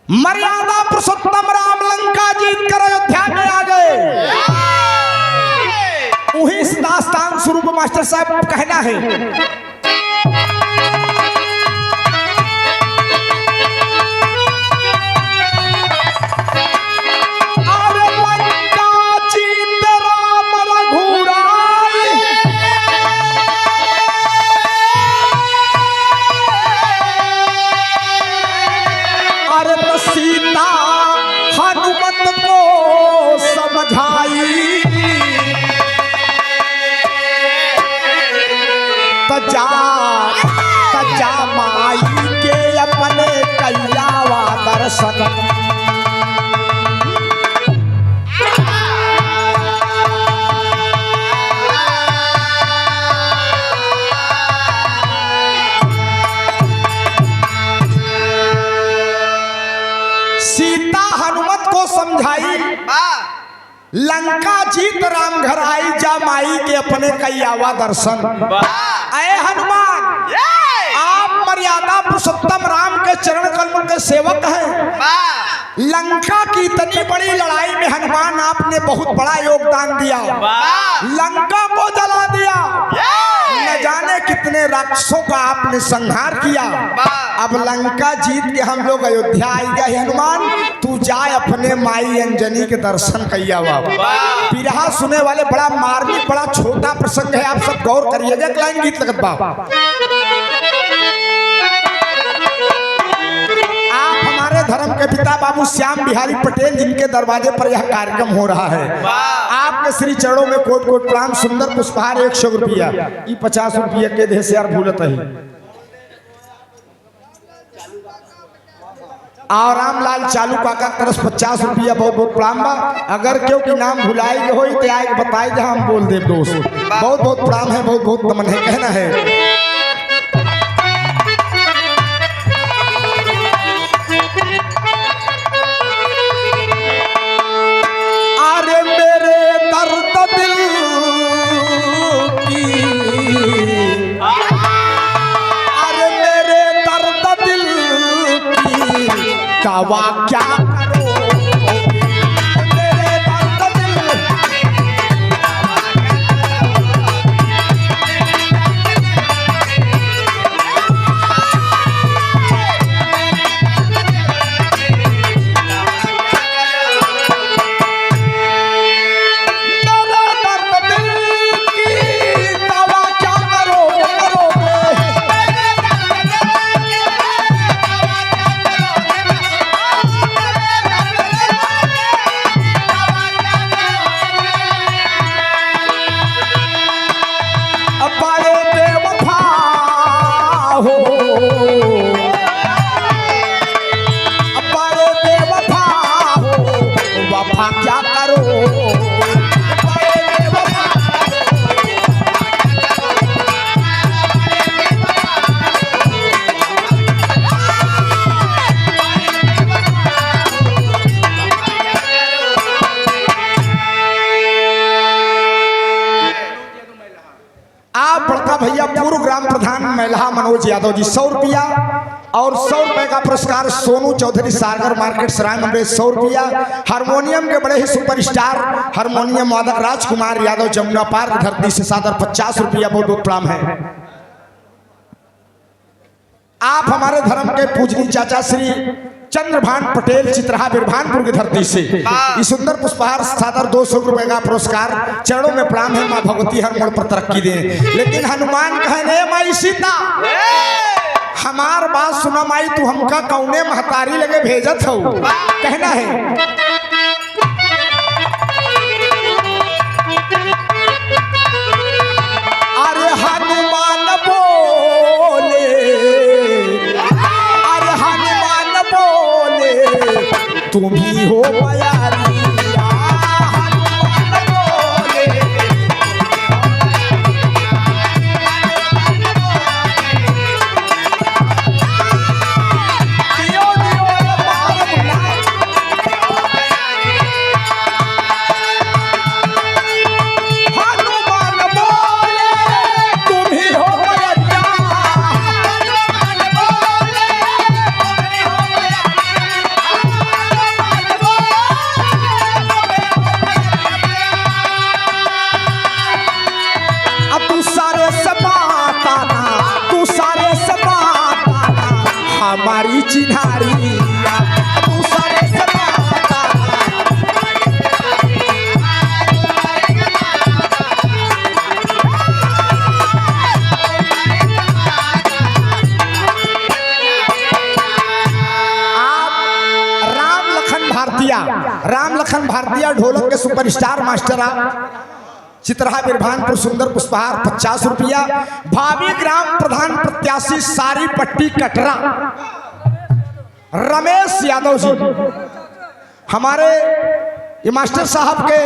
मर्यादा पुरुषोत्तम राम लंका जीत कर अयोध्या में आ गए। वही इस दास्तान स्वरूप मास्टर साहब कहना है। सीता हनुमत को समझाई तजा माई के अपने कैयावा दर्शन। सीता हनुमत को समझाई लंका जीत राम घर आई जा माई के अपने कैयावा दर्शन। अये हनुमान आप मर्यादा पुरुषोत्तम राम के चरण कमल के सेवक हैं। लंका की इतनी बड़ी लड़ाई में हनुमान आपने बहुत बड़ा योगदान दिया। लंका को जला दिया, न जाने कितने राक्षसों का आपने संहार किया। अब लंका जीत के हम लोग अयोध्या आई गए। हनुमान तू जाए अपने माई अंजनी के दर्शन कैया। बिरहा सुने वाले बड़ा मार्मिक बड़ा छोटा प्रसंग है, आप सब गौर करिएगा। एक लाइन गीत लगत बा। आप हमारे धर्म के पिता बाबू श्याम बिहारी पटेल जिनके दरवाजे पर यह कार्यक्रम हो रहा है, आपके श्री चरणों में कोट कोट प्रणाम। सुंदर पुष्पहार 100 रुपया, 50 रुपया के देह से यार भूलत है। और रामलाल चालू काका तरस 50 रुपया बहुत बहुत प्रणाम बा। अगर क्यों की नाम भुलाई हो तो आए बताए जहाँ हम बोल दे दोस्त। बहुत बहुत प्रणाम है, बहुत बहुत नमन है, कहना है। अरे मेरे दर्द दिल की, अरे मेरे दर्द दिल की दवा क्या करो, मेरे दर्द दिल क्या करो। आप बड़का भैया पूर्व ग्राम प्रधान मैलहा मनोज यादव जी 100 रुपया और 100 रुपए का पुरस्कार सोनू चौधरी सागर मार्केट सराय मुंबई 100 रुपया। हारमोनियम के बड़े ही सुपरस्टार हारमोनियम वादक राजकुमार यादव जमुना पार धरती से सादर 50 रुपया बहुत बहुत प्रणाम है। आप हमारे धर्म के पूजनीय चाचा श्री चंद्रभान पटेल चित्रहा बिरभानपुर की धरती से इस सुंदर पुष्पहार सादर 200 रुपए का पुरस्कार। चरणों में प्रणाम है, माँ भगवती हर मोड़ पर तरक्की दे। लेकिन हनुमान कहने माई सीता हमार बात सुना माई, तू हमका कौने महतारी लगे भेजत हो। कहना है अरे हनुमान बोले, अरे हनुमान बोले तुम ही हो प्यारी। हमारी चिन्हारी दूसरे से माता। राम लखन भारतीय ढोलक के सुपरस्टार मास्टर आप चित्रहा बिरभानपुर सुंदर पुष्पहार 50 रुपया। भावी ग्राम प्रधान प्रत्याशी सारी पट्टी कटरा रमेश यादव जी, हमारे ये मास्टर साहब के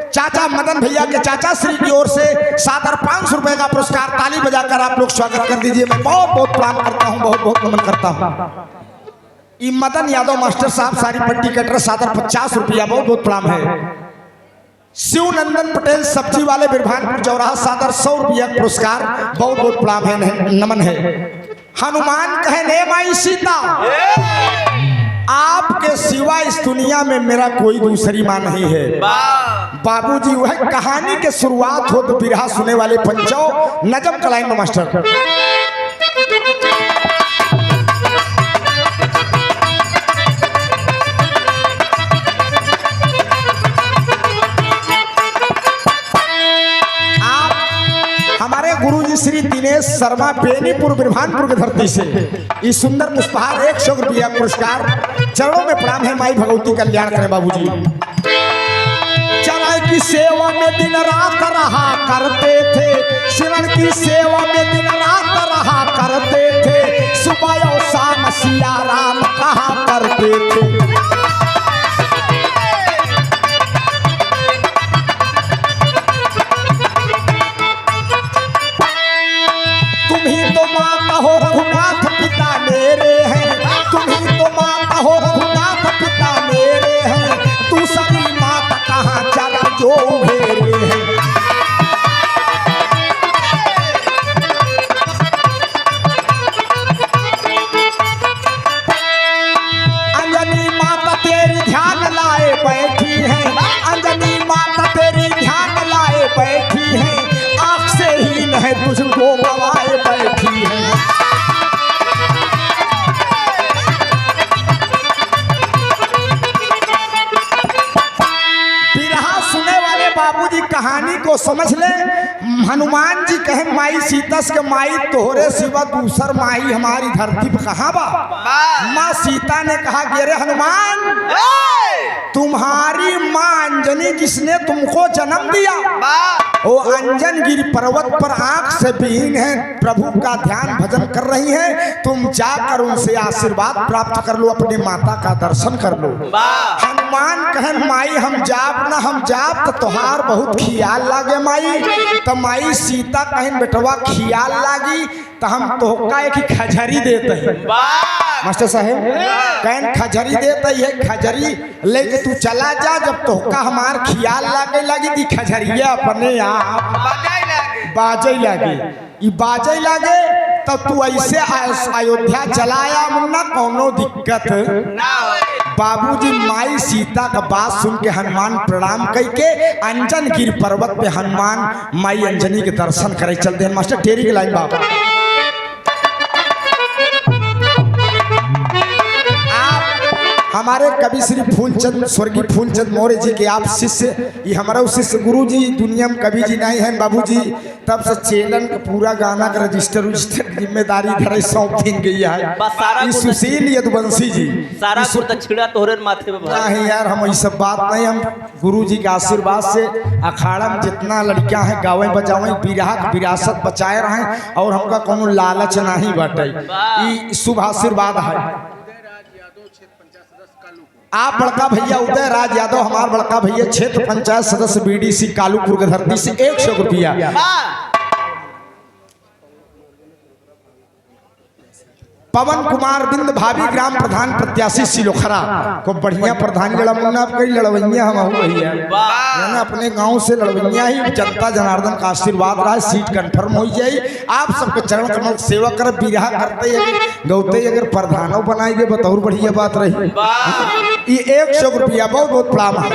चाचा मदन भैया के चाचा श्री की ओर से 7500 रुपए का पुरस्कार। ताली बजाकर आप लोग स्वागत कर दीजिए। मैं बहुत बहुत प्रणाम करता हूँ, बहुत बहुत नमन करता हूँ। ई मदन यादव मास्टर साहब सारी पट्टी कटर 50 रुपया, बहुत बहुत प्रणाम है। शिवनंदन पटेल सब्जी वाले बिरभानपुर चौराहा 100 रुपया पुरस्कार, बहुत बहुत प्रणाम है, नमन है। हनुमान कहे ने माई सीता, आपके सिवा इस दुनिया में मेरा कोई दूसरी मां नहीं है। बाबूजी वह कहानी के शुरुआत हो तो बिरहा सुने वाले पंचो नजम कलाइन मास्टर। गुरुजी श्री दिनेश शर्मा बेनीपुर बिरभानपुर की धरती से इस सुंदर पुष्पहार 100 रुपया पुरस्कार। चरणों में प्रणाम है, माई भगवती कल्याण करें बाबूजी। चरण की सेवा में दिन रात रहा करते थे, शरण की सेवा में दिन रात रहा करते थे, सुबह और शाम सिया राम कहा करते थे। हो रघुनाथ पिता मेरे हैं, तुम ही तो माता हो रघुनाथ पिता मेरे हैं, दूसरी माता कहाँ चला जो मेरे हैं। अंजनी माता तेरी ध्यान लाए बैठी है, अंजनी माता तेरी ध्यान लाए बैठी है, आँख से ही नहीं तुझको गवाए बैठी है। बाबूजी कहानी को समझ ले। हनुमान जी कहे माई सीता के माई तोहरे सिवा दूसर माई हमारी धरती पर कहाँ बा। माँ सीता ने कहा कि अरे हनुमान, तुम्हारी माँ अंजनी जिसने तुमको जन्म दिया वो अंजन गिरी पर्वत पर आंख से विहीन है, प्रभु का ध्यान भजन कर रही हैं, तुम जाकर उनसे आशीर्वाद प्राप्त कर लो, अपनी माता का दर्शन कर लो। हनुमान कहन माई हम जाप तो तोहार बहुत खियाल लागे माई। तो माई सीता कहन बेटवा खियाल लागी तो हम तोहका एक खजरी देते हैं। मास्टर साहेब कहन खजरी देते है, खजरी लेके तू चला जा, जब तोहका हमार खियाल लागे लगी दी खजरिया अपने आप बाजे लागे तब तू ऐसे अयोध्या चलाया मुन्ना कोनो दिक्कत ना। बाबूजी माई सीता का बात सुन के हनुमान प्रणाम करके अंजन गिर पर्वत पे हनुमान माई अंजनी के दर्शन करे चलते हैं। मास्टर टेरी की लाइन बाबा हमारे कवि श्री फूलचंद स्वर्गीय फूलचंद मौर्य जी के आप शिष्य, ये हमारा शिष्य गुरु जी दुनिया में कवि जी नहीं है बाबूजी, तब से चैनल का पूरा गाना का रजिस्टर जिम्मेदारी धरे सौंप गई है सुशील यदुवंशी जी। सारा दक्षिणा तोहरे माथे पे नहीं यार, हम ये सब बात नहीं, हम गुरु जी के आशीर्वाद से अखाड़ा में जितना लड़कियां हैं गावे बजावे बिरहा विरासत बचाए रहे और हमका कोनो लालच नहीं बाटे, ये शुभ आशीर्वाद है। आप बड़का भैया उदय राज यादव हमार बड़का भैया क्षेत्र पंचायत सदस्य बीडीसी कालूपुर के धरती से 100 रुपया। पवन कुमार बिंद भाभी ग्राम प्रधान प्रत्याशी सिलोखरा को बढ़िया प्रधान लड़ा मुन्ना कई लड़वैया हम भैया ना अपने गांव से लड़वैया ही जनता जनार्दन का आशीर्वाद रहा, सीट कंफर्म हो जाए। आप सबके चरण कमल सेवा कर बिरहा करते गौते अगर प्रधानों बनाएंगे बतौर बढ़िया बात रही। ये 100 रुपया बहुत बहुत प्रणाम है।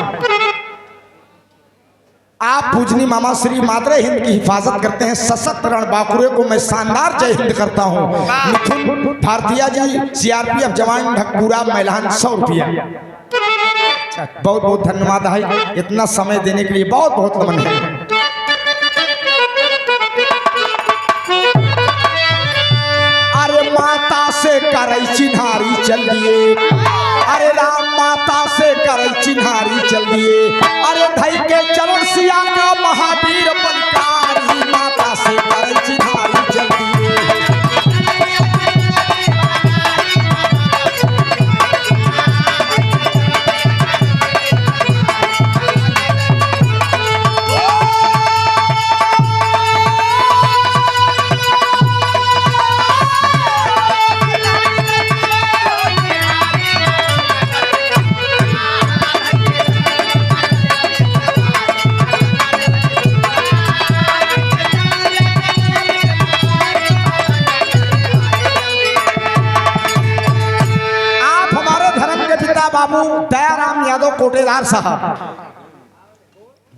आप पूजनी मामा श्री मादरे हिंद की हिफाजत करते हैं। सशक्त रणबांकुरे को मैं शानदार जय हिंद करता हूँ। मिथुन भारतीय जी सीआरपीएफ जवान ढकपुरा मैलान 100 रुपया। बहुत बहुत धन्यवाद है इतना समय देने के लिए, बहुत बहुत नमन है। अरे माता से करई चिन्हारी चल दिए, अरे राम माता से करई चिन्हारी चल दिए, अरे धई के चरण सिया का महावीर बलिकारी, माता से करई चिन्हारी चल दिए। बाबू दयाराम यादव कोटेदार साहब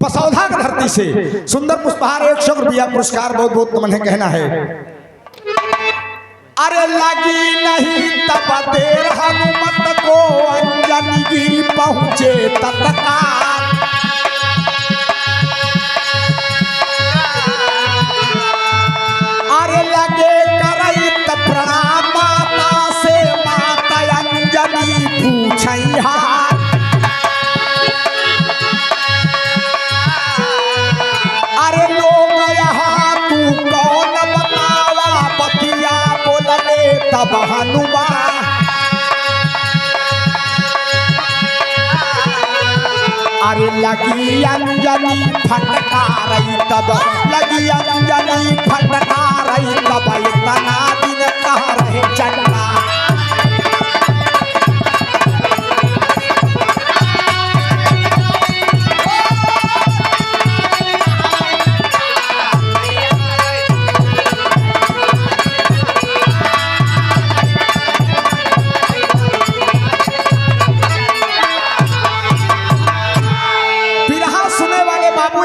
बसौधा की धरती से सुंदर पुष्पहार 100 रुपया पुरस्कार, बहुत बहुत नमन है। कहना है अरे लगी नहीं तब देर हनुमत को अंजनी गिरी पहुंचे तत्काल, अरे लगे करई त प्रणाम माता से, माता अंजनी पूछई हाल, अरे लोग यहाँ तू कौन बतावा, बतिया बोलने तब हनुमान, अरे लगी अंजनी फटकारई तब, लगी अंजनी फटकारई तब, इतना दिन कह रहे चंदा।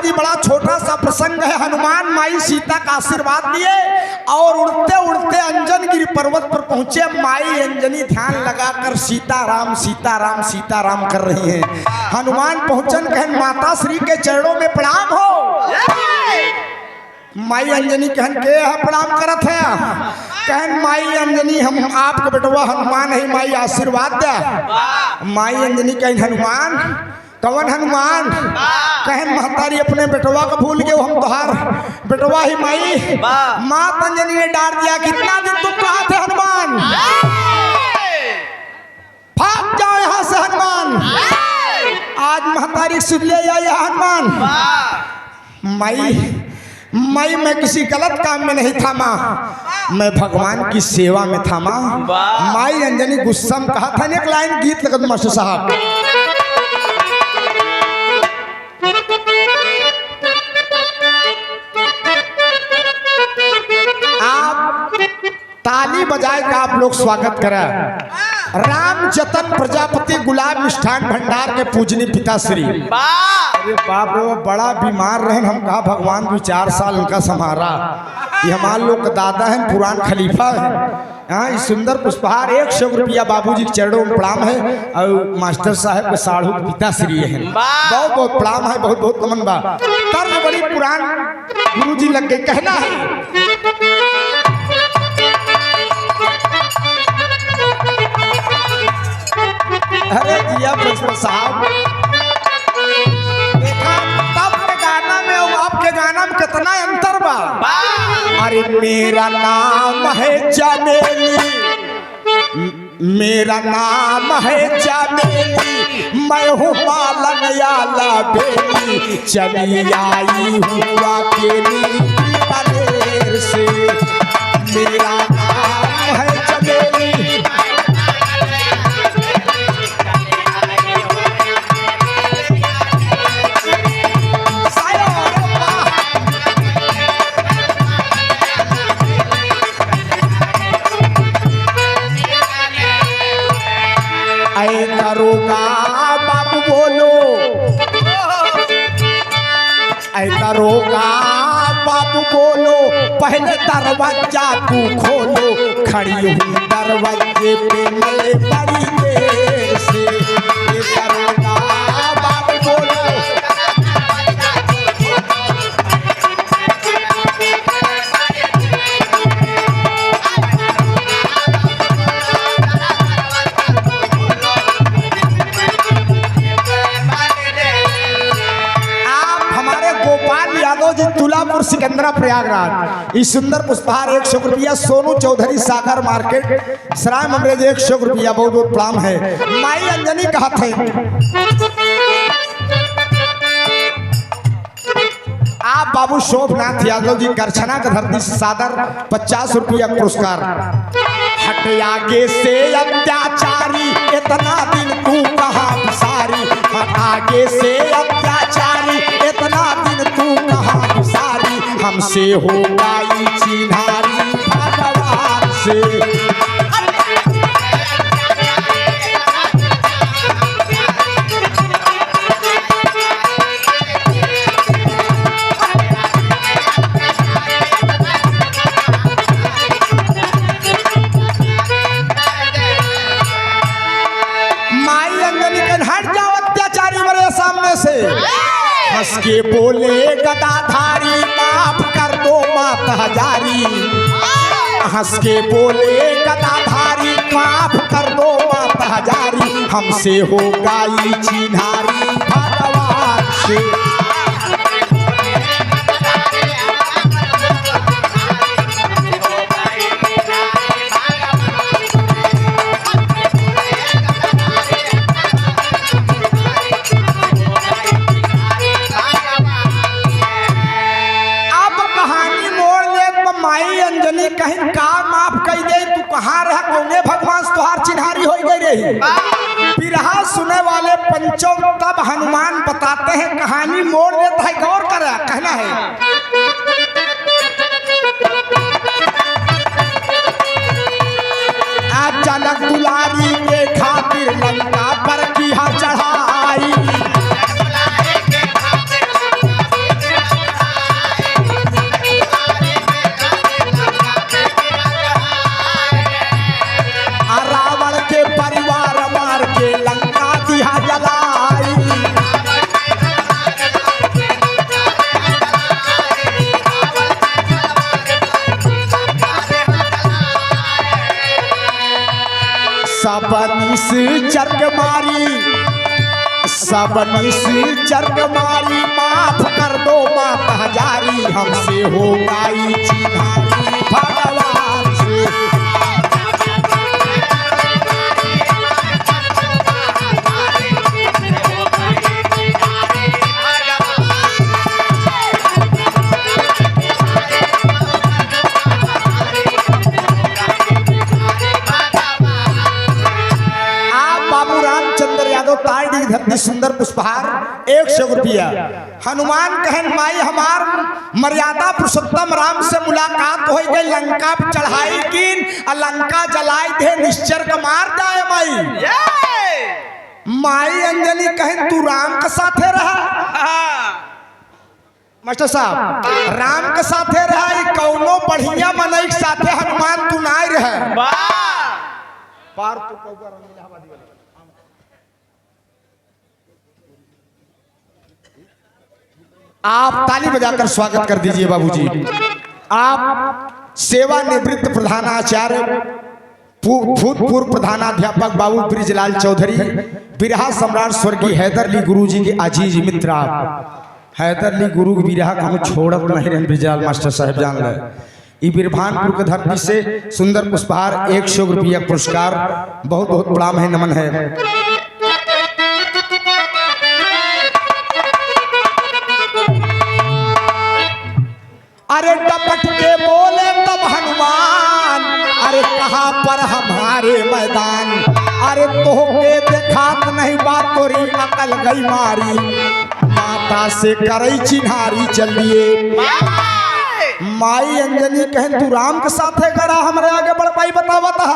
बड़ा छोटा सा प्रसंग है। हनुमान माई सीता का आशीर्वाद लिए और उड़ते उड़ते अंजनगिरी पर्वत पर पहुंचे। माई अंजनी ध्यान लगाकर सीताराम सीताराम सीताराम कर रही हैं। हनुमान पहुंचन कहन माता श्री के चरणों में प्रणाम हो। माई अंजनी कहन के प्रणाम करत है, कहन माई अंजनी हम आपके बेटवा हनुमान है, माई आशीर्वाद दे। माई अंजनी कहन हनुमान कवन हनुमान, कहन महतारी अपने बेटवा को भूल गए, हम तोहार बेटवा ही माई। माँ अंजनी ने डांट दिया, कितना दिन तुम कहाँ थे हनुमान, भाग जाओ यहाँ से हनुमान। आज महतारी सुन ले आया हनुमान। माई मैं किसी गलत काम में नहीं था माँ, मैं भगवान की सेवा में था माँ। माई अंजनी गुस्सा में कहा था। एक लाइन गीत लगत मास्टर साहब, ताली बजाए का आप लोग स्वागत करें। राम जतन प्रजापति गुलाब मिष्ठान भंडार के पूजनी पिताश्री। अरे बाप रे बड़ा बीमार रहे, हम कहा भगवान 2-4 साल उनका संभारा। ये हमारे लोग का दादा है, पुरान खलीफा है। हाँ इस सुंदर पुष्पहार 100 रुपया बाबूजी के चरणों में प्रणाम है। और मास्टर साहब के साढ़ू पिताश्री है, बहुत बहुत प्रणाम है, बहुत बहुत नमन बा। तर्ज बड़ी पुरान गुरुजी लग गए। कहना है अरे जिया पुष्प साहब, देखा तब के गाना में और आपके गाना में कितना अंतर बा। अरे मेरा नाम है चमेली, मेरा नाम है चमेली, मैं हूँ मालन याला बेली, चली आई हूँ अकेली तनेर से। मेरा नाम है चमेली, दरोगा बाबू बोलो, ऐ दरोगा बाबू बोलो पहले दरवाजा तू खोलो, खड़ी हुई दरवाजे पे मैं बड़ी देर से। ऐ दरोगा बाबू बोलो। जी तुलापुर सिकंदरा प्रयागराज इस सुंदर पुष्पहार 100 रुपया। सोनू चौधरी सागर मार्केट सराय ममरेज 100 रुपया। बहुत बहुत प्रणाम है। माई अंजनी कहा थे आप बाबू शोभनाथ यादव जी करछना का धरती से सादर 50 रुपया पुरस्कार। हट आगे से अत्याचारी इतना दिन तू कहाँ बिसारी, हट आगे से अत्याचारी इतना दिन तू कहाँ बिसारी, हमसे हो गई चिन्हारी भगवान से। हंस के बोले गदाधारी माफ कर दो मात हजारी, हंस के बोले गदाधारी माफ कर दो मात हजारी, हमसे हो गई चिन्हारी भगवान से। कहीं का माफ कर दे, तू कहाँ रह कौने भगवान तुहार चिन्हारी हो गई रही। बिरहा सुने वाले पंचों तब हनुमान बताते हैं कहानी मोड़ लेता है। गौर कर कहना है अचानक दुलारी के खातिर लंका पर किया चढ़ाई, सबनिस चर्क मारी, सबनिस चर्क मारी माफ कर दो मात हजारी, हमसे हो गई चिन्हारी भगवान से। धरती सुंदर पुष्पहार 100 रुपया। हनुमान कहन माई हमार मर्यादा पुरुषोत्तम राम से मुलाकात हो गई, लंका चढ़ाई कीन लंका जलाई दे निश्चर का मार जाए माई। माई अंजलि कहन तू राम के साथे रहा मास्टर साहब, राम के साथे रहा कौनो बढ़िया मनई के साथे हनुमान तू नाई रहे पार तू आप ताली बजाकर स्वागत कर दीजिए बाबूजी। आप सेवानिवृत्त प्रधानाचार्य भूतपूर्व प्रधानाध्यापक बाबू ब्रिजलाल चौधरी, बिरहा सम्राट स्वर्गीय हैदर अली गुरु जी के अजीज मित्र। आप हैदर अली गुरु के बिरहा को हम छोड़त नहीं रहे। ब्रिजलाल मास्टर साहब जान ले बिरभानपुर के धरती से सुंदर पुष्पहार 100 रुपया पुरस्कार। बहुत बहुत प्रणाम है, नमन है। अरे टपट के बोले तब हनुमान, अरे कहाँ पर हमारे मैदान, अरे तो के देखात नहीं बात तोरी अकल गई मारी, माता से करई चिन्हारी चलिए। माई अंजनी कहन तू राम के साथे करा, हमारे आगे बड़पाई बतावा था,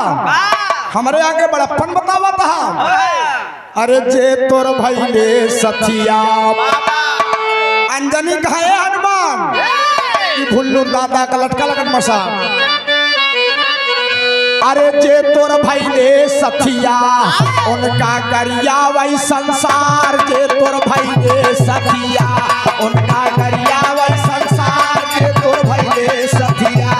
हमारे आगे बड़प्पन बतावा था। अरे जे तोर भैले सथिया अंजनी कहे हनुमान कि भुल्लू दादा का लटका लगन मसा अरे जे तोर भैले सथिया उनका गरिया वही संसार जे तोर भैले सथिया उनका गरिया वही संसार जे तोर भैले सथिया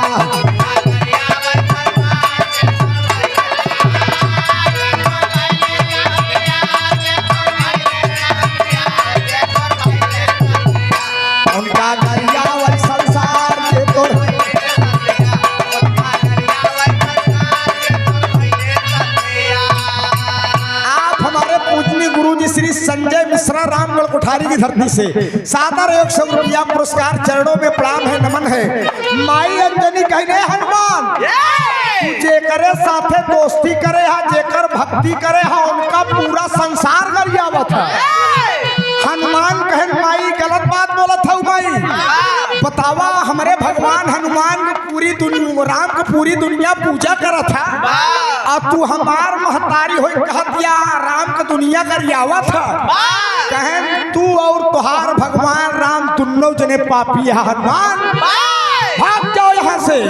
उनका गरिया वही संसार जे तोर श्री संजय मिश्रा रामगढ़ कोठारी की धरती से सादर 100 रुपया पुरस्कार चरणों में प्रणाम है नमन है। माई अंजनी कहने हनुमान जे करे साथे दोस्ती करे हा जेकर भक्ति करे हा उनका पूरा संसार गरियावत है। हनुमान कहन माई गलत बात बोलत है माई बतावा हमारे भगवान हनुमान की पूरी दुनिया राम की पूरी दुनिया पूजा करत है और तू हमार महतारी हो कहतिया राम का दुनिया गरियावत है। कहन तू और तुहार भगवान राम तुन्नो जने पापी है हनुमान भाग जाओ यहाँ से।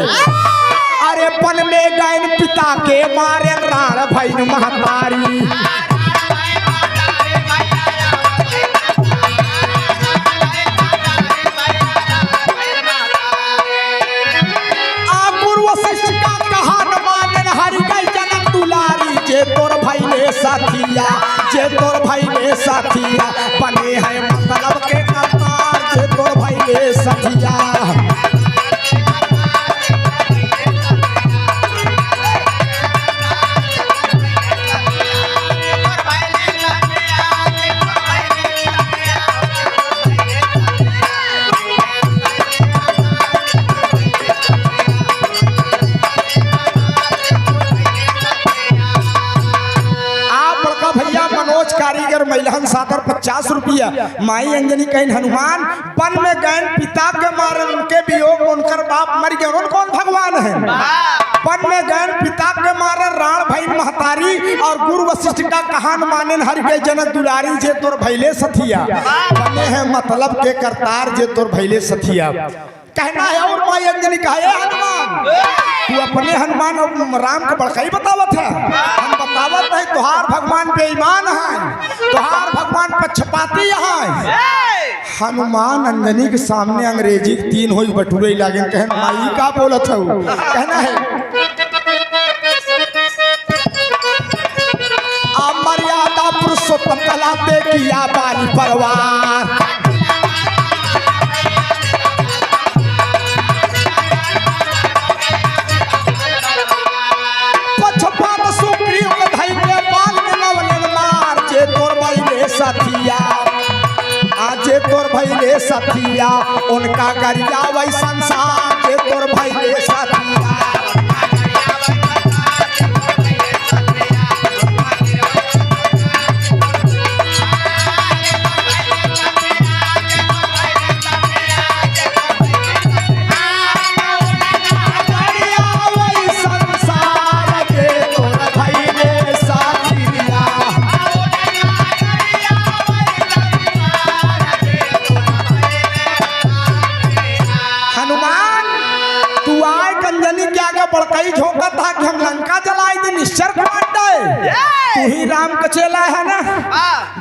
अरे पन में गैन पिता के मारे राण भैन महतारी जे तोर भैले साथिया जे तोर भैले साथिया बने है मतलब के करतार जे तोर भैले साथिया कारीगर महिलान सादर 50 रुपया। माई अंजनी कहन हनुमान वन में गैन पिता के मारे उनके वियोग उनकर बाप मर गए उन कौन भगवान है। वन में गैन पिता के मारे राण भैन महतारी और गुरु वशिष्ठ का कहान माने हरि के जनक दुलारी जे तोर भैले सथिया बने है मतलब के करतार जे तोर भैले सथिया कहना है। और माई अंजनी कहे हनुमान तू अपने हनुमान और राम के बड़काई बतावत है। हम बतावत है तुहार भगवान बेईमान है तुहार भगवान पक्षपाती है। हनुमान अंजनी के सामने अंग्रेजी 3 होई बटुरे लागे कहन माई का बोलत है कहना है मर्यादा पुरुषोत्तम कहलाते किया बाली परवार सथिया आजे तोर भैले सथिया उनका गरिया वही संसार जे तोर भैले सथिया बड़काई झोंका था कि हम लंका जलाई दे निश्चर काट दे तू ही राम का चेला है ना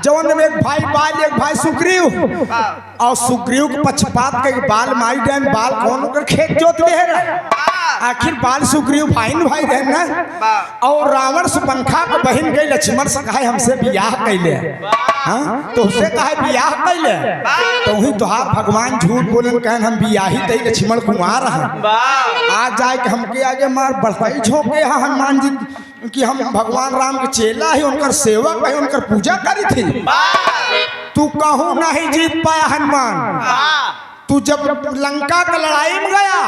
जवन में एक भाई बाल एक भाई सुग्रीव और सुग्रीव के पक्षपात के बाल माई डैन बाल कौन कर खेत जोत ले है आखिर बाल सुग्रीव भाई रहे ना और रावण सुपंखा के बहन गई लक्ष्मण से कहे हमसे बियाह कैले तो उसे कहे बियाह कैले तो वही तुहार भगवान झूठ बोलन कहन हम बियाही तई लक्ष्मण कुमार है आज जाए के हमके आगे मार बढ़ाई झोंके हनुमान जी कि हम भगवान राम के चेला ही उनकर सेवक है उनकर पूजा करी थी। तू कहूँ नहीं जीत पाया हनुमान तू जब लंका का लड़ाई में गया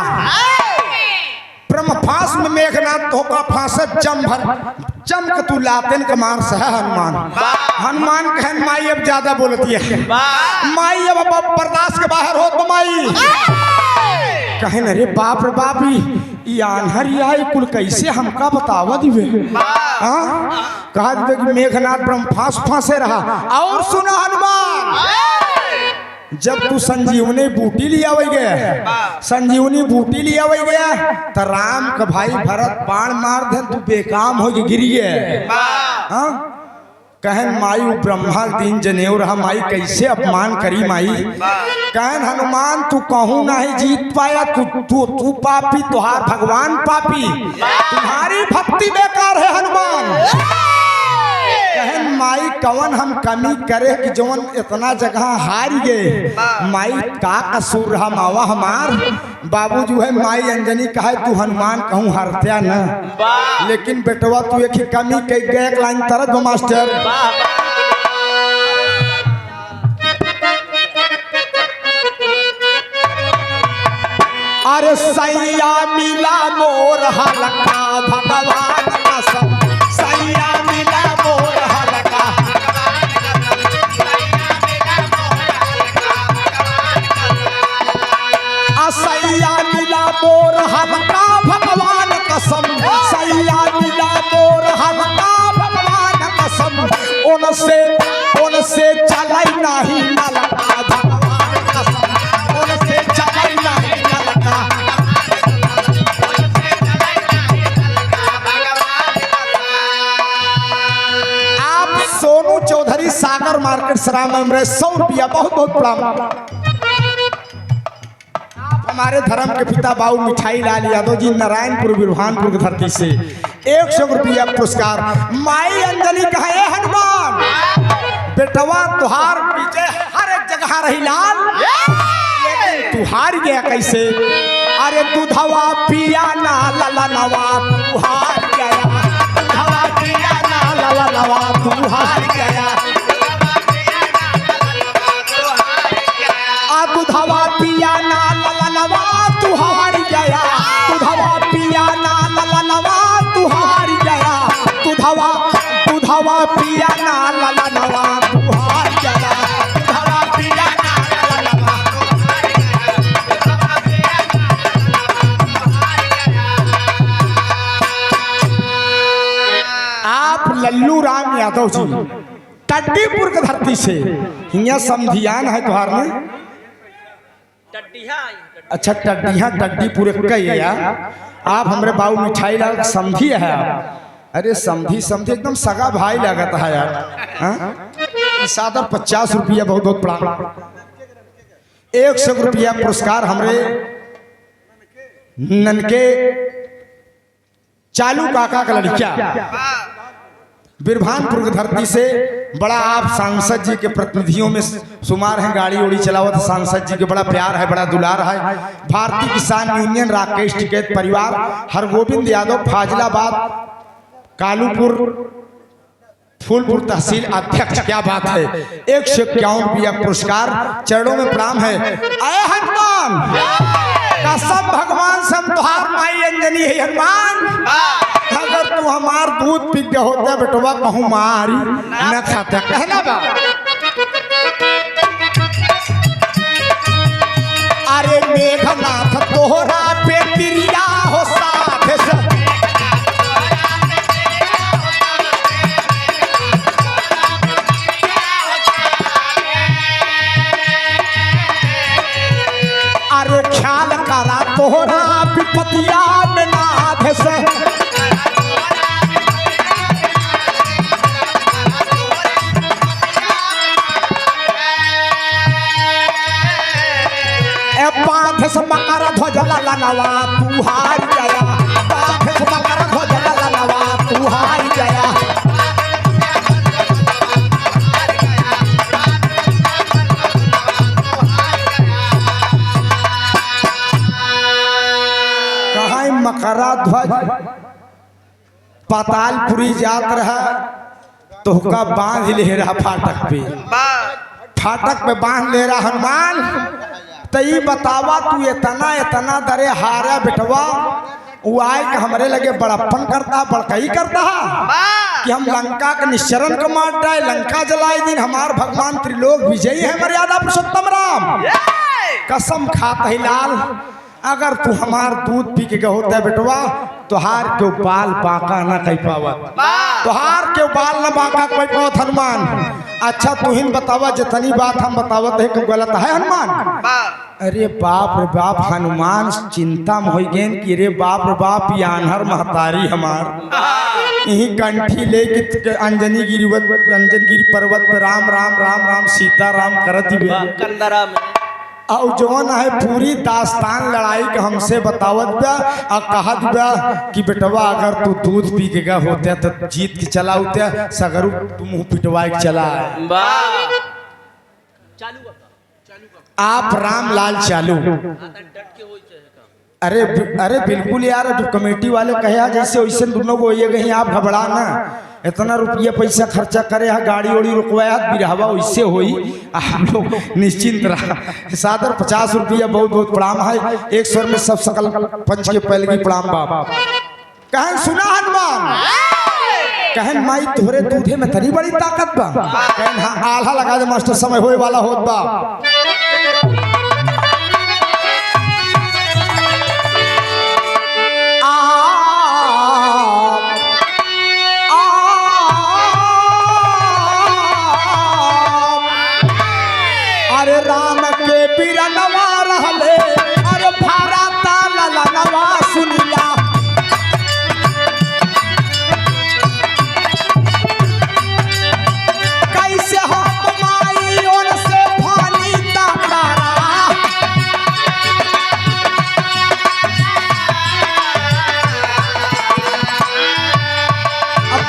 ब्रह्मफास में मेघनाथ धोखा फांसे जम के तू लातेन के मार से है हनुमान। हनुमान कहन माई अब ज्यादा बोलती है माई अब बर्दाश्त के बाहर हो तो माई कहन अरे बाप रे बाप ही आन्हर आई कुल कैसे हमका बतावा दिवे कहा कि मेघनाथ ब्रह्मफास फांसे रहा। और सुना हनुमान जब तू संजीवनी बूटी लिया हुई गया, संजीवनी बूटी लिया हुई गया तो राम का भाई भरत बाण मार दे तू बेकाम हो के गिर गया। हाँ कहन माई ब्रह्मा तीन जनेऊ रहा माई कैसे अपमान करी माई। कहन हनुमान तू कहूँ नहीं जीत पाया, तू तू तू पापी, तुहार भगवान पापी, तुम्हारी भक्ति बेकार है हनुमान। कहन माई कवन हम कमी करे कि जवन इतना जगह हार गए, माई का कसूर रहा मावा हमार। बाबू जो है माई अंजनी कहे तू हनुमान कहूँ हरत्या न, लेकिन बेटवा तू एक ही कमी कह गए। एक लाइन तरत मास्टर अरे सैया मिला मोर हलका भगवान कसम, सैया मिला मोर हलका, सैया मिला मोर हलका भगवान कसम, सैया मिला मोर हलका भगवान कसम, उनसे चलाई नहीं ललका भगवान कसम, उनसे चलाई नहीं ललका। आप सोनू चौधरी सागर मार्केट सराम में 100 रुपया बहुत बहुत प्रणाम। हमारे धर्म के पिता बाबू मिठाई लाल यादव जी नारायणपुर बिरहानपुर की धरती से 100 रुपया पुरस्कार। माई अंजलि कहे हनुमान बेटवा तुहार पीछे हर एक जगह रही लाल, लेकिन तू हार गया कैसे। अरे दूधवा पिया ना ललनवा तू हार गया, दूधवा पिया ना ललनवा तू हार गया, दूधवा पिया ना ललनवा तू हार गया, दूधवा पिया ना ललनवा तू हार गया, दूधवा पिया ना ललनवा तू हार गया, दूधवा पिया ना ललनवा आप लल्लू राम यादव जी टड्डीपुर की धरती से हिया समधियान है तुहार में। अच्छा टड्डिया टड्डीपुर यार आप हमारे बाबू मिठाई लाल समझी है आप। अरे समझी समझी एकदम सगा भाई लगता है यार। सादर 50 रुपया बहुत बहुत प्रणाम। 100 रुपया पुरस्कार हमरे ननके चालू काका का लड़किया बिरभानपुर की धरती से बड़ा आप सांसद जी के प्रतिनिधियों में शुमार हैं, गाड़ी उड़ी चलावत सांसद जी के बड़ा प्यार है, बड़ा दुलार है। भारतीय किसान यूनियन राकेश टिकैत परिवार हरगोविंद यादव फाजिलाबाद कालूपुर फूलपुर तहसील अध्यक्ष। क्या बात है। 151 रुपया पुरस्कार चरणों में प्रणाम है। अय हनुमान कसम भगवान से हम तुहार माई अंजनी है हनुमान, अगर तू हमार दूध पी के होता बेटवा कहूँ मारी न खाता कहना बा। अरे मेघनाथ तोहरा पे तिरिया हो साथ से, अरे ख्याल करा तोहरा विपतिया में नाथ से, बांध से मकर ध्वज ललनवा तू हार गया, बांध से मकर ध्वज ललनवा तू हार गया। कहाँ मकरा ध्वज पातालपुरी जात रहा तो का बांध ले रहा फाटक पे, फाटक पे बांध ले रहा हनुमान। तई बतावा तू इतना दरे हारा बेटवा वो आए कि हमरे लगे बड़प्पन करता बड़कई करता कि हम लंका का निश्चरण को मार डाए, लंका जलाए दिन हमार भगवान त्रिलोक विजयी है मर्यादा पुरुषोत्तम राम। कसम खाता ही लाल अगर तू हमार दूध पी के होता है बेटवा तुहार के बाल बांका ना कह पावत, तुहार के बाल ना बांका कोई पावत हनुमान। अच्छा तुहिन बतावा जितनी बात हम बतावत है कि गलत है हनुमान। अरे बाप रे बाप, हनुमान चिंता में हो गए कि रे बाप रे बाप, ये आन्हर महतारी हमार यही कंठी लेके अंजनी गिरी पर्वत पे राम राम राम राम सीता राम करत ही कंदरा में और जौन है पूरी दास्तान लड़ाई के हमसे बतावत बा और कहत बा कि बेटवा अगर तू दूध पी के होते तो जीत के चला होते सगरू तू मुँह पिटवा के चला आप रामलाल चालू। अरे अरे बिल्कुल यार, जो कमेटी वाले कहे जैसे वैसे दोनों को ये कहीं आप घबरा ना, इतना रुपया पैसा खर्चा करे है, गाड़ी उड़ी रुकवाया बिरहवा वैसे होई, आप लोग निश्चिंत रहा। सादर 50 रुपया बहुत बहुत प्रणाम है, एक स्वर में सब सकल पंच के पहले की प्रणाम बाप। कहन सुना हनुमान, कहन माई तोहरे दूधे में तरी बड़ी ताकत बा। कहन हाँ आल्हा लगा दे मास्टर, समय होए वाला होत बा। अरे राम के बिरनवा रहले, अरे भारता ललनवा सुनिया। कैसे हम माई और से फानी ताकारा,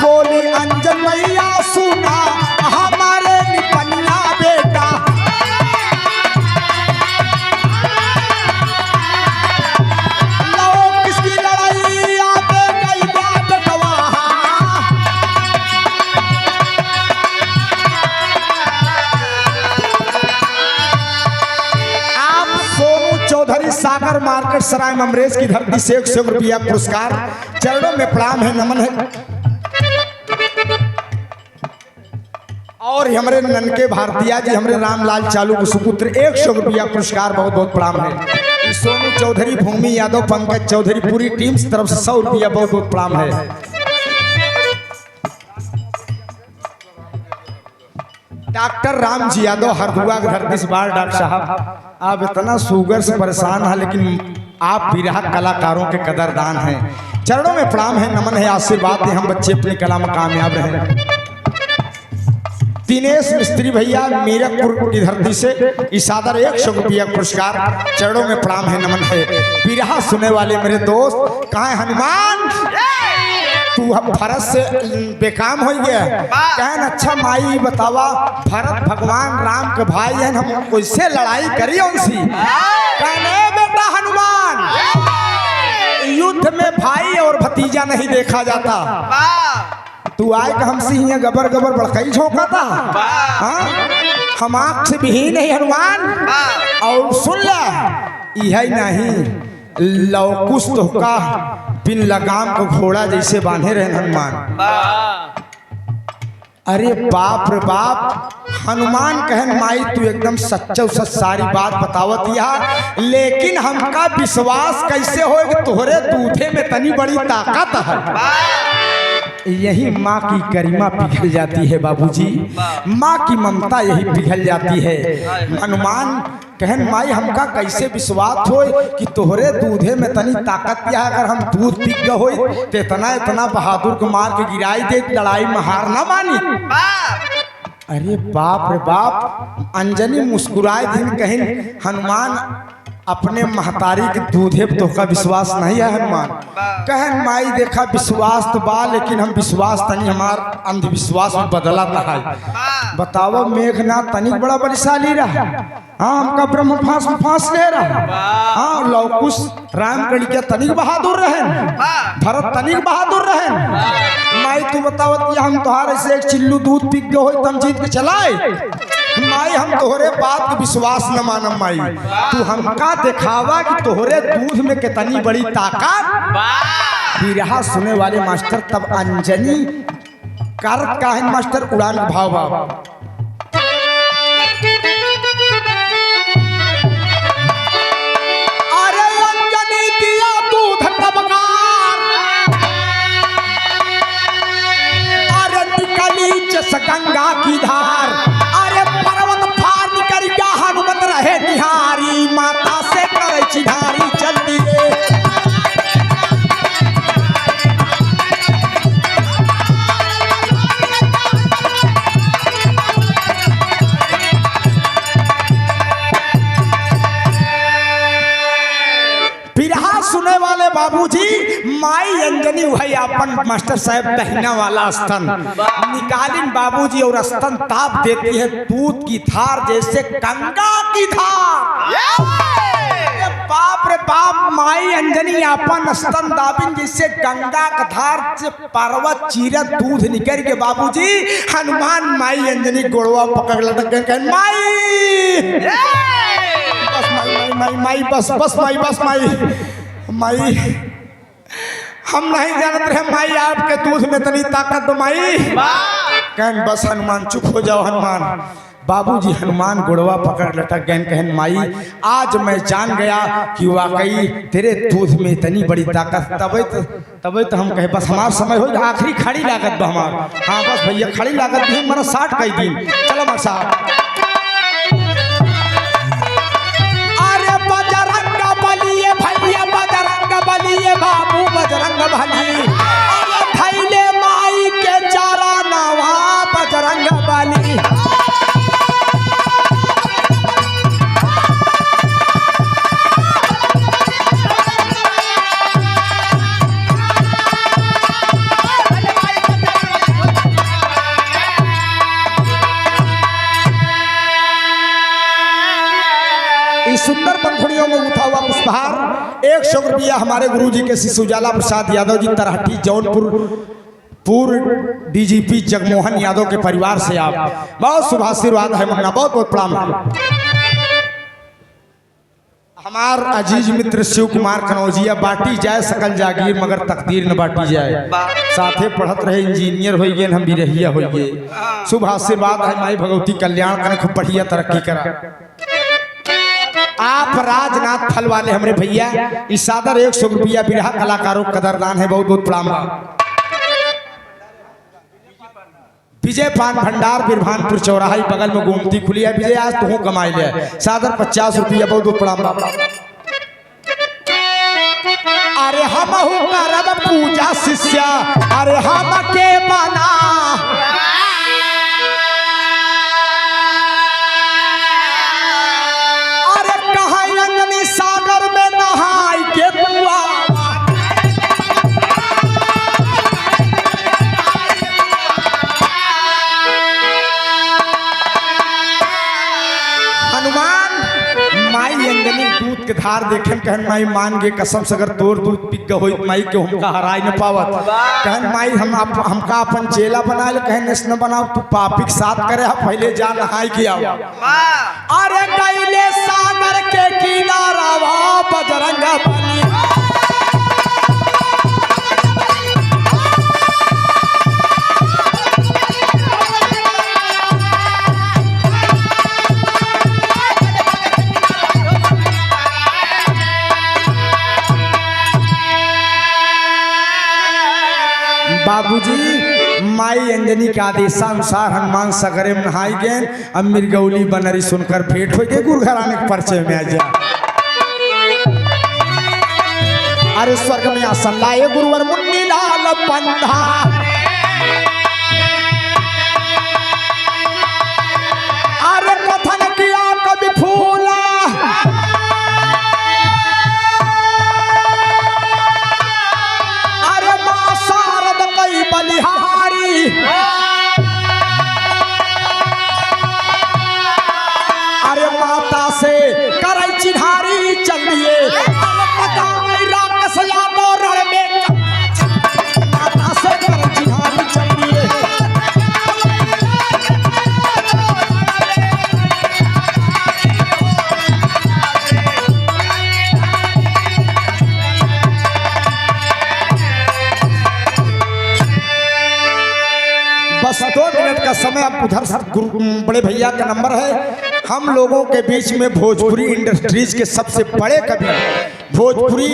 बोली अंजन मैया सुना हमारे निपन्ना बेटा। चौधरी सागर मार्केट सराय ममरेज की धरती से 100 रुपया पुरस्कार, चरणों में प्रणाम है, नमन है। और हमारे ननके भारतीय जी, हमारे रामलाल चालू के सुपुत्र 100 रुपया पुरस्कार, बहुत बहुत प्रणाम है। सोनू चौधरी, भूमि यादव, पंकज चौधरी, पूरी टीम की तरफ से 100 रुपया बहुत बहुत प्रणाम है। डॉक्टर राम जी यादव हरदुआ के धरती से बार, डॉक्टर साहब आप इतना शुगर से परेशान है, लेकिन आप विरहा कलाकारों के कदरदान हैं। चरणों में प्रणाम है, नमन है, आशीर्वाद है, हम बच्चे अपनी कला में कामयाब रहे। दिनेश मिस्त्री भैया मीरकपुर की धरती से इसादर 100 रुपया पुरस्कार, चरणों में प्रणाम है, नमन है। विरहा सुनने वाले मेरे दोस्त, कहाँ है हनुमान? तू अब भरत से बेकाम हो गया। कहन अच्छा माई बतावा, भरत भगवान राम के भाई हैं, हम कैसे लड़ाई करी उनसी? कहने बेटा हनुमान, युद्ध में भाई और भतीजा नहीं देखा जाता। तू आए कि हमसे यहाँ गबर गबर बड़कई झोंका था, हाँ हम आँख से भी नहीं हनुमान। और सुन ले, यही नहीं लौकुश तो का बिन लगाम को घोड़ा जैसे बांधे रहे हनुमान। अरे बाप रे बाप, हनुमान कहन माई तू एकदम सच्चा सच सारी बात बतावत यहा, लेकिन हमका विश्वास कैसे हो कि तोहरे दूधे में तनी बड़ी ताकत है। यही माँ की गरिमा पिघल जाती है बाबूजी, माँ की ममता यही पिघल जाती है। हनुमान कहन माई हमका कैसे विश्वास हो कि तोहरे दूधे में तनी ताकत क्या है, अगर हम दूध पी गए हो तो इतना बहादुर को मार के गिराई दे, लड़ाई में हार ना मानी। अरे बाप रे बाप, अंजनी मुस्कुराए दिन कहीं हनुमान अपने महतारी के दूधे पे तो का विश्वास नहीं है हनुमान। कहन माई देखा विश्वास तो बा, लेकिन हम विश्वास तनी हमार अंधविश्वास में बदला है। बताओ मेघनाथ तनिक बड़ा बलिशाली रहा, हाँ हमका ब्रह्म फांस ले रहा, हाँ लौकुश रामगढ़ के तनिक बहादुर रहे, भरत तनिक बहादुर रहे। माई तू बतावत हम तुम्हारे से एक चिल्लू दूध पी गए हो तम जीत के चलाए। माई हम तोहरे बात के विश्वास न मानम माई, तू हमका दिखावा कि तोहरे दूध में कितनी बड़ी ताकत। बिरहा सुने वाले मास्टर तब अंजनी कर का है मास्टर उड़ान भाव भाव। अरे अंजनी दिया दूध टबकार, अरे निकली चसक गंगा की धार। अरे पर्वत फार निकल गया हनुमत रहे निहारी, माता से करे चिन्हारी चल दिए। सुने वाले बाबूजी माई अंजनी भाई अपन मास्टर साहब दहिना वाला स्तन निकालिन बाबूजी और स्तन ताप देती है दूध की धार जैसे गंगा की धार। बाप रे बाप माई अंजनी अपन स्तन दाबिन जैसे गंगा का धार से पर्वत चीरत दूध निकल के बाबूजी हनुमान माई अंजनी गोड़वा पकड़ लटक गए माई माई माई बस बस माई बस माई हम नहीं जानते रहे माई आपके दूध में तनी ताकत दो माई। कहन बस हनुमान चुप हो जाओ हनुमान। बाबूजी हनुमान गुड़वा पकड़ लटक गए कहन माई आज मैं जान गया कि वाकई तेरे दूध में इतनी बड़ी ताकत। तबे तो हम कहे बस हमारा समय हो आखिरी खड़ी लागत बा हमार। हाँ बस भैया खड़ी लागत भी हमारा 60 कई दिन चलो मर साहब। बलिए बाबू बजरंग बली थैले माई के चारा नवा बजरंग बली। इस सुंदर पंखुड़ियों में उठा हुआ पुष्पहार 100 रुपया हमारे गुरुजी के श्री सुजाला प्रसाद यादव जी तरहटी जौनपुर पूर्व डीजीपी जगमोहन यादव के परिवार से आप बहुत शुभ आशीर्वाद है महीना बहुत बहुत प्रणाम। हमार अजीज मित्र शिव कुमार कनौजिया बाटी जाए सकल जागीर मगर तकदीर न बाटी जाए। साथे पढ़त रहे इंजीनियर हो गए हम भी रहिया हो गए। शुभ आशीर्वाद है माई भगवती कल्याण करे खूब बढ़िया तरक्की करा। आप राजनाथ फल वाले हमारे भैया इस सादर 100 रुपया बिरहा कलाकारों कदरदान है बहुत बहुत प्रणाम। विजय पान भंडार बिरभानपुर चौराहा बगल में गोमती खुली है विजय आज तू कमाई ले सादर 50 रुपया बहुत बहुत प्रणाम। अरे हम करब पूजा शिष्या अरे हम के बना सागर में नहाई के बुआ हनुमान माई अंजनी दूध के धार देखे कहन माई मान गे कसम से अगर तोर दूध पिक होई माई के हमका हराई न पावत। कहन माई हमका अपन चेला बना ले कहन न बनाओ तू पापी के साथ करे पहले जा नहाई के आओ। अरे कैले सागर के किनारा बजरंग बली बाबूजी माई अंजनी के आदेशानुसार हनुमान सगरे में नहाई गए। अब मिर्गौली बनरी सुनकर भेंट हो गए गुरघराने के परिचय में आ जा। अरे स्वर्ग में आसन लाए गुरुवर मुन्नी लाल पंधा अरे कथन किया कभी फूला अरे मां शारद कई बलिहारी अरे माता से करे चिन्हारी चलिए बस 2 मिनट का समय। अब उधर बड़े भैया का नंबर है। हम लोगों के बीच में भोजपुरी इंडस्ट्रीज के सबसे बड़े कवि भोजपुरी